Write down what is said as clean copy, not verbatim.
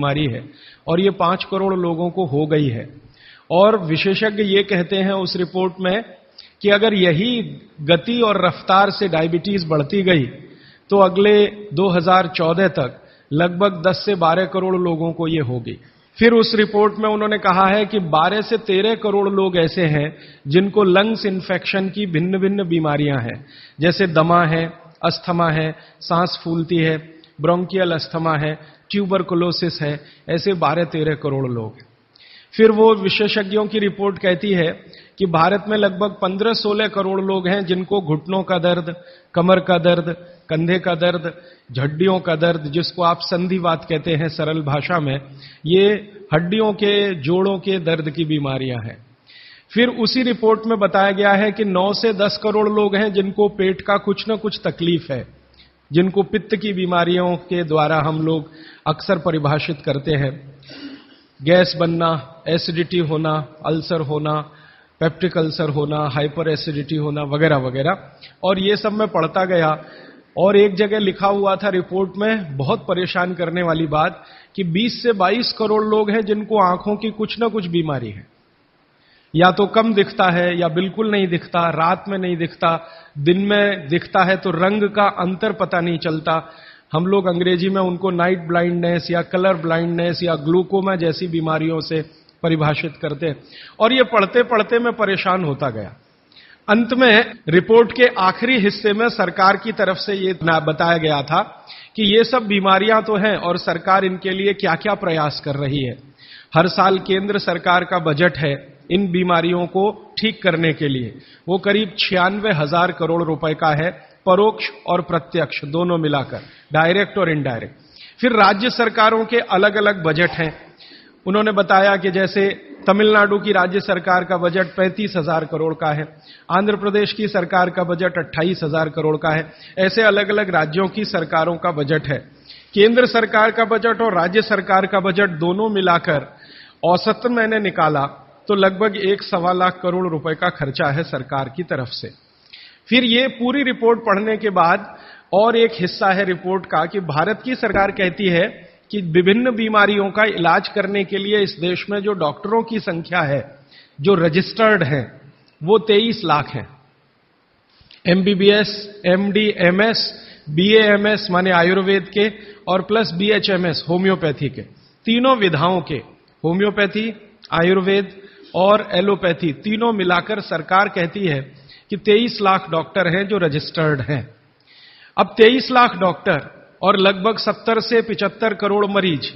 बीमारी है और ये 5 करोड़ लोगों को हो गई है। और विशेषज्ञ ये कहते हैं उस रिपोर्ट में कि अगर यही गति और रफ्तार से डायबिटीज बढ़ती गई तो अगले 2014 तक लगभग 10 से 12 करोड़ लोगों को ये होगी। फिर उस रिपोर्ट में उन्होंने कहा है कि 12 से 13 करोड़ लोग ऐसे हैं जिनको लंग्स इन्फेक्शन की भिन्न भिन्न बीमारियां हैं, जैसे दमा है, अस्थमा है, सांस फूलती है, ब्रोंकियल अस्थमा है, ट्यूबरकुलोसिस है, ऐसे 12-13 करोड़ लोग हैं। फिर वो विशेषज्ञों की रिपोर्ट कहती है कि भारत में लगभग 15-16 करोड़ लोग हैं जिनको घुटनों का दर्द, कमर का दर्द, कंधे का दर्द, हड्डियों का दर्द, जिसको आप संधिवात कहते हैं सरल भाषा में, ये हड्डियों के जोड़ों के दर्द की बीमारियां हैं। फिर उसी रिपोर्ट में बताया गया है कि 9 से 10 करोड़ लोग हैं जिनको पेट का कुछ न कुछ तकलीफ है, जिनको पित्त की बीमारियों के द्वारा हम लोग अक्सर परिभाषित करते हैं, गैस बनना, एसिडिटी होना, अल्सर होना, पेप्टिक अल्सर होना, हाइपर एसिडिटी होना वगैरह वगैरह। और ये सब मैं पढ़ता गया और एक जगह लिखा हुआ था रिपोर्ट में, बहुत परेशान करने वाली बात, कि 20 से 22 करोड़ लोग हैं जिनको आंखों की कुछ न कुछ बीमारी है, या तो कम दिखता है या बिल्कुल नहीं दिखता, रात में नहीं दिखता, दिन में दिखता है तो रंग का अंतर पता नहीं चलता। हम लोग अंग्रेजी में उनको नाइट ब्लाइंडनेस या कलर ब्लाइंडनेस या ग्लूकोमा जैसी बीमारियों से परिभाषित करते हैं। और ये पढ़ते पढ़ते मैं परेशान होता गया। अंत में रिपोर्ट के आखिरी हिस्से में सरकार की तरफ से ये बताया गया था कि ये सब बीमारियां तो हैं और सरकार इनके लिए क्या क्या प्रयास कर रही है। हर साल केंद्र सरकार का बजट है इन बीमारियों को ठीक करने के लिए, वो करीब 96,000 करोड़ रुपए का है, परोक्ष और प्रत्यक्ष दोनों मिलाकर, डायरेक्ट और इनडायरेक्ट। फिर राज्य सरकारों के अलग अलग बजट हैं। उन्होंने बताया कि जैसे तमिलनाडु की राज्य सरकार का बजट 35,000 करोड़ का है, आंध्र प्रदेश की सरकार का बजट 28,000 करोड़ का है। ऐसे अलग अलग राज्यों की सरकारों का बजट है। केंद्र सरकार का बजट और राज्य सरकार का बजट दोनों मिलाकर औसत मैंने निकाला तो लगभग 1.25 लाख करोड़ रुपए का खर्चा है सरकार की तरफ से। फिर ये पूरी रिपोर्ट पढ़ने के बाद और एक हिस्सा है रिपोर्ट का कि भारत की सरकार कहती है कि विभिन्न बीमारियों का इलाज करने के लिए इस देश में जो डॉक्टरों की संख्या है, जो रजिस्टर्ड हैं, वो 23 लाख हैं। एमबीबीएस, एमडी, एमएस, बीएएमएस माने आयुर्वेद के और प्लस बीएचएमएस होम्योपैथी के, तीनों विधाओं के, होम्योपैथी, आयुर्वेद और एलोपैथी तीनों मिलाकर सरकार कहती है कि 23 लाख डॉक्टर हैं जो रजिस्टर्ड हैं। अब 23 लाख डॉक्टर और लगभग 70 से 75 करोड़ मरीज,